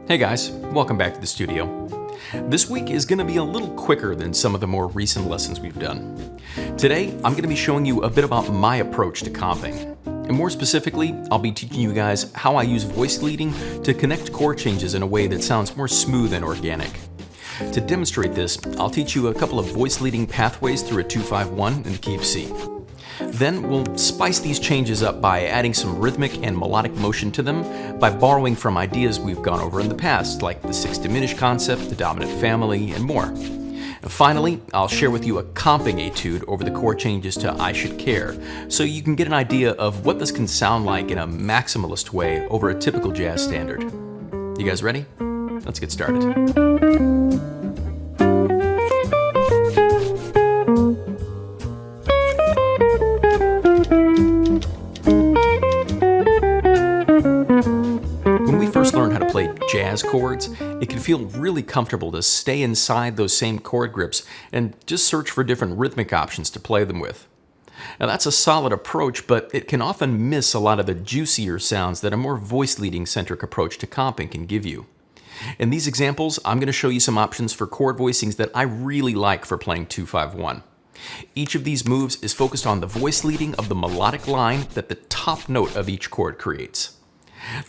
Hey guys, welcome back to the studio. This week is going to be a little quicker than some of the more recent lessons we've done. Today, I'm going to be showing you a bit about my approach to comping. And more specifically, I'll be teaching you guys how I use voice leading to connect chord changes in a way that sounds more smooth and organic. To demonstrate this, I'll teach you a couple of voice leading pathways through a 2-5-1 in the key of C. Then we'll spice these changes up by adding some rhythmic and melodic motion to them by borrowing from ideas we've gone over in the past, like the 6 diminished concept, the dominant family, and more. And finally, I'll share with you a comping etude over the chord changes to I Should Care, so you can get an idea of what this can sound like in a maximalist way over a typical jazz standard. You guys ready? Let's get started. Jazz chords, it can feel really comfortable to stay inside those same chord grips and just search for different rhythmic options to play them with. Now that's a solid approach, but it can often miss a lot of the juicier sounds that a more voice-leading centric approach to comping can give you. In these examples, I'm going to show you some options for chord voicings that I really like for playing 2-5-1. Each of these moves is focused on the voice leading of the melodic line that the top note of each chord creates.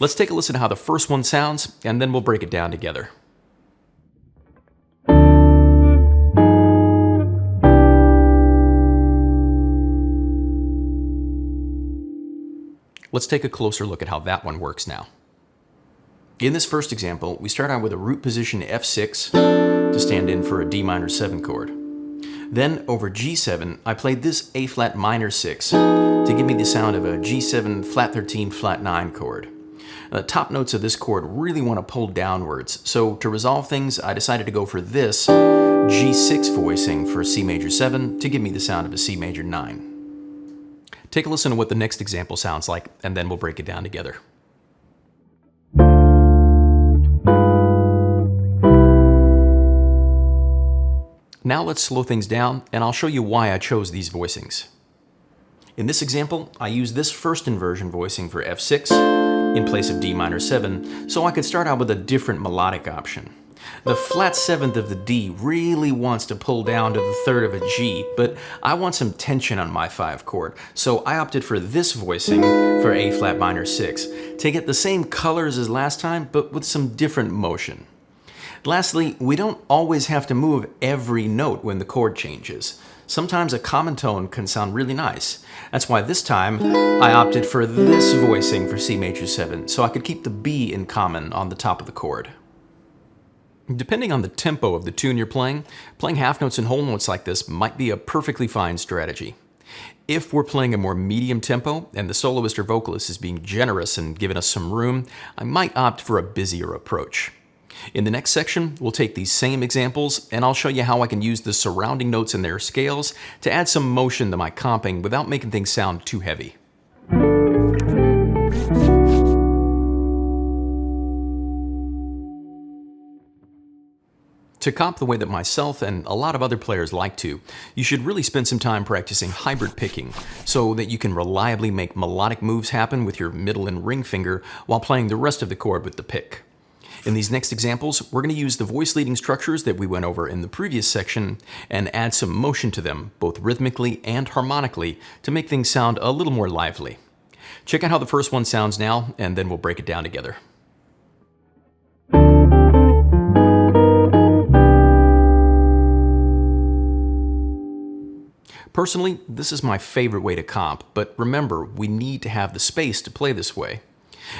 Let's take a listen to how the first one sounds, and then we'll break it down together. Let's take a closer look at how that one works now. In this first example, we start out with a root position F6 to stand in for a D minor 7 chord. Then over G7, I played this A flat minor 6 to give me the sound of a G7 flat 13 flat 9 chord. The top notes of this chord really want to pull downwards, so to resolve things, I decided to go for this G6 voicing for C major 7 to give me the sound of a C major 9. Take a listen to what the next example sounds like, and then we'll break it down together. Now let's slow things down, and I'll show you why I chose these voicings. In this example, I use this first inversion voicing for F6 in place of D minor 7, so I could start out with a different melodic option. The flat 7th of the D really wants to pull down to the 3rd of a G, but I want some tension on my 5 chord, so I opted for this voicing for A flat minor 6 to get the same colors as last time, but with some different motion. Lastly, we don't always have to move every note when the chord changes. Sometimes a common tone can sound really nice. That's why this time I opted for this voicing for C major 7, so I could keep the B in common on the top of the chord. Depending on the tempo of the tune you're playing half notes and whole notes like this might be a perfectly fine strategy. If we're playing a more medium tempo and the soloist or vocalist is being generous and giving us some room, I might opt for a busier approach. In the next section, we'll take these same examples and I'll show you how I can use the surrounding notes and their scales to add some motion to my comping without making things sound too heavy. To comp the way that myself and a lot of other players like to, you should really spend some time practicing hybrid picking so that you can reliably make melodic moves happen with your middle and ring finger while playing the rest of the chord with the pick. In these next examples, we're going to use the voice leading structures that we went over in the previous section and add some motion to them, both rhythmically and harmonically, to make things sound a little more lively. Check out how the first one sounds now, and then we'll break it down together. Personally, this is my favorite way to comp, but remember, we need to have the space to play this way.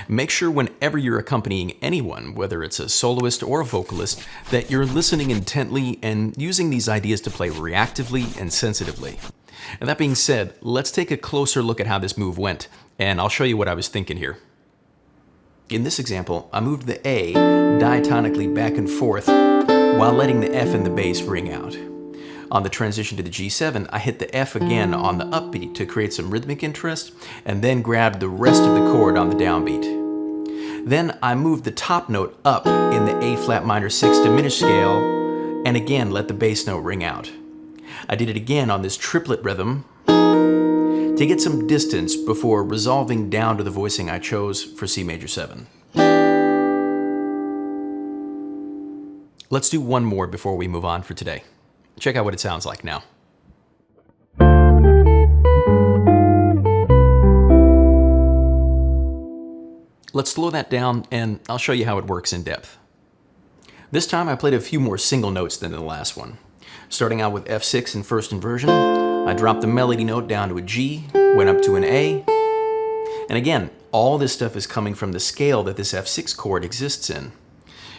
Make sure whenever you're accompanying anyone, whether it's a soloist or a vocalist, that you're listening intently and using these ideas to play reactively and sensitively. And that being said, let's take a closer look at how this move went, and I'll show you what I was thinking here. In this example, I moved the A diatonically back and forth while letting the F and the bass ring out. On the transition to the G7, I hit the F again on the upbeat to create some rhythmic interest, and then grabbed the rest of the chord on the downbeat. Then I moved the top note up in the A flat minor 6 diminished scale, and again let the bass note ring out. I did it again on this triplet rhythm to get some distance before resolving down to the voicing I chose for C major 7. Let's do one more before we move on for today. Check out what it sounds like now. Let's slow that down and I'll show you how it works in depth. This time I played a few more single notes than the last one. Starting out with F6 in first inversion, I dropped the melody note down to a G, went up to an A, and again, all this stuff is coming from the scale that this F6 chord exists in.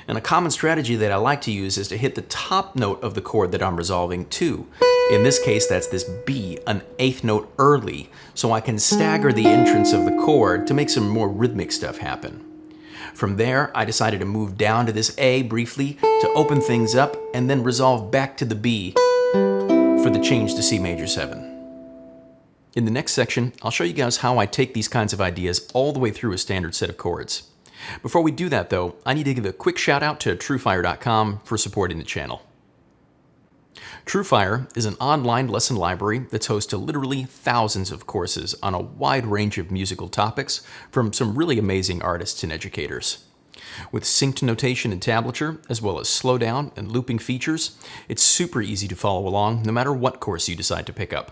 And a common strategy that I like to use is to hit the top note of the chord that I'm resolving to. In this case, that's this B, an eighth note early, so I can stagger the entrance of the chord to make some more rhythmic stuff happen. From there, I decided to move down to this A briefly to open things up and then resolve back to the B for the change to C major 7. In the next section, I'll show you guys how I take these kinds of ideas all the way through a standard set of chords. Before we do that though, I need to give a quick shout out to TrueFire.com for supporting the channel. TrueFire is an online lesson library that's host to literally thousands of courses on a wide range of musical topics from some really amazing artists and educators. With synced notation and tablature, as well as slowdown and looping features, it's super easy to follow along no matter what course you decide to pick up.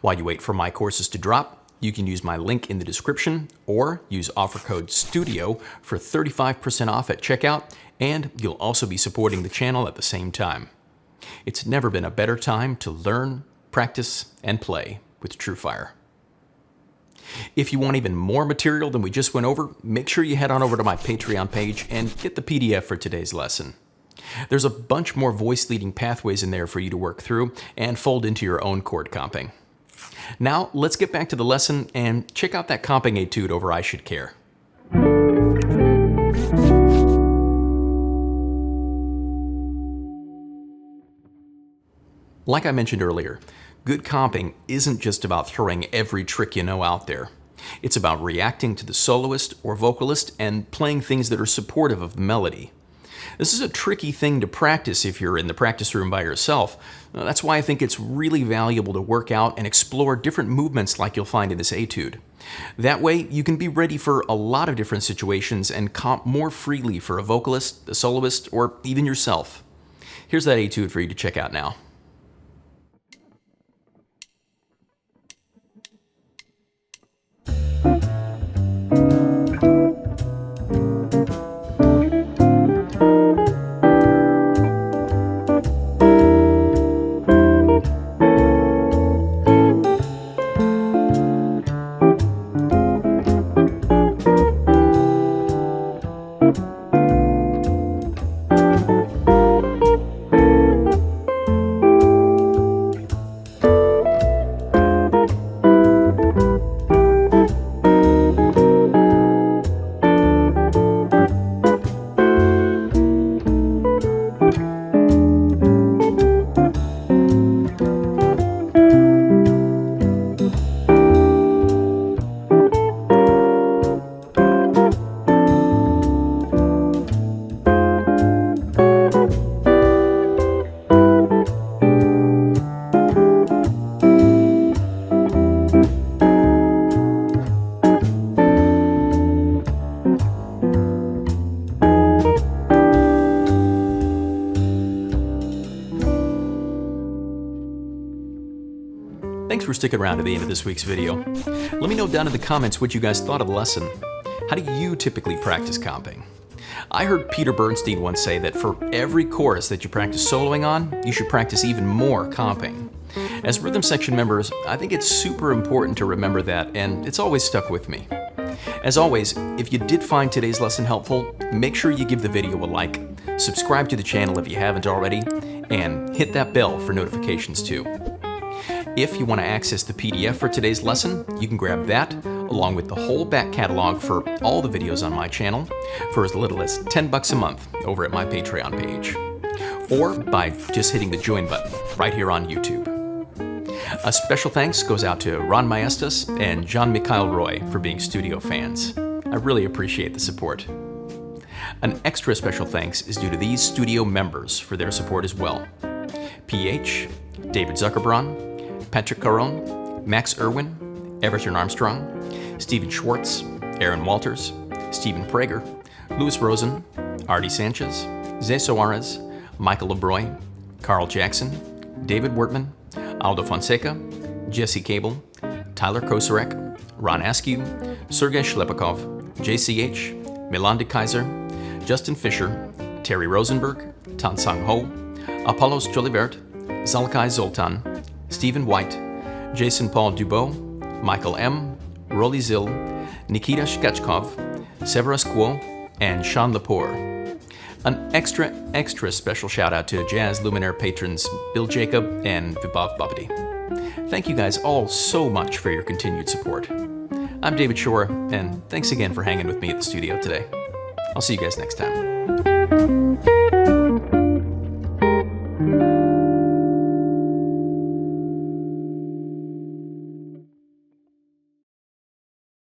While you wait for my courses to drop, you can use my link in the description or use offer code STUDIO for 35% off at checkout, and you'll also be supporting the channel at the same time. It's never been a better time to learn, practice, and play with TrueFire. If you want even more material than we just went over, make sure you head on over to my Patreon page and get the PDF for today's lesson. There's a bunch more voice leading pathways in there for you to work through and fold into your own chord comping. Now, let's get back to the lesson and check out that comping etude over I Should Care. Like I mentioned earlier, good comping isn't just about throwing every trick you know out there. It's about reacting to the soloist or vocalist and playing things that are supportive of the melody. This is a tricky thing to practice if you're in the practice room by yourself. That's why I think it's really valuable to work out and explore different movements like you'll find in this etude. That way, you can be ready for a lot of different situations and comp more freely for a vocalist, a soloist, or even yourself. Here's that etude for you to check out now. Thanks for sticking around to the end of this week's video. Let me know down in the comments what you guys thought of the lesson. How do you typically practice comping? I heard Peter Bernstein once say that for every chorus that you practice soloing on, you should practice even more comping. As rhythm section members, I think it's super important to remember that, and it's always stuck with me. As always, if you did find today's lesson helpful, make sure you give the video a like, subscribe to the channel if you haven't already, and hit that bell for notifications too. If you want to access the PDF for today's lesson, you can grab that, along with the whole back catalog for all the videos on my channel, for as little as $10 a month over at my Patreon page, or by just hitting the join button right here on YouTube. A special thanks goes out to Ron Maestas and John Mikhail Roy for being studio fans. I really appreciate the support. An extra special thanks is due to these studio members for their support as well. PH, David Zuckerbraun, Patrick Caron, Max Irwin, Everton Armstrong, Stephen Schwartz, Aaron Walters, Stephen Prager, Louis Rosen, Artie Sanchez, Zé Soares, Michael LeBroy, Carl Jackson, David Wortman, Aldo Fonseca, Jesse Cable, Tyler Koserek, Ron Askew, Sergei Shlepakov, JCH, Milandi Kaiser, Justin Fisher, Terry Rosenberg, Tan Sang Ho, Apollos Jolivert, Zalkai Zoltan, Stephen White, Jason Paul Dubois, Michael M., Rolly Zill, Nikita Shkachkov, Severus Guo, and Sean Lepore. An extra special shout out to Jazz Luminaire patrons Bill Jacob and Vibhav Babadi. Thank you guys all so much for your continued support. I'm David Shore, and thanks again for hanging with me at the studio today. I'll see you guys next time.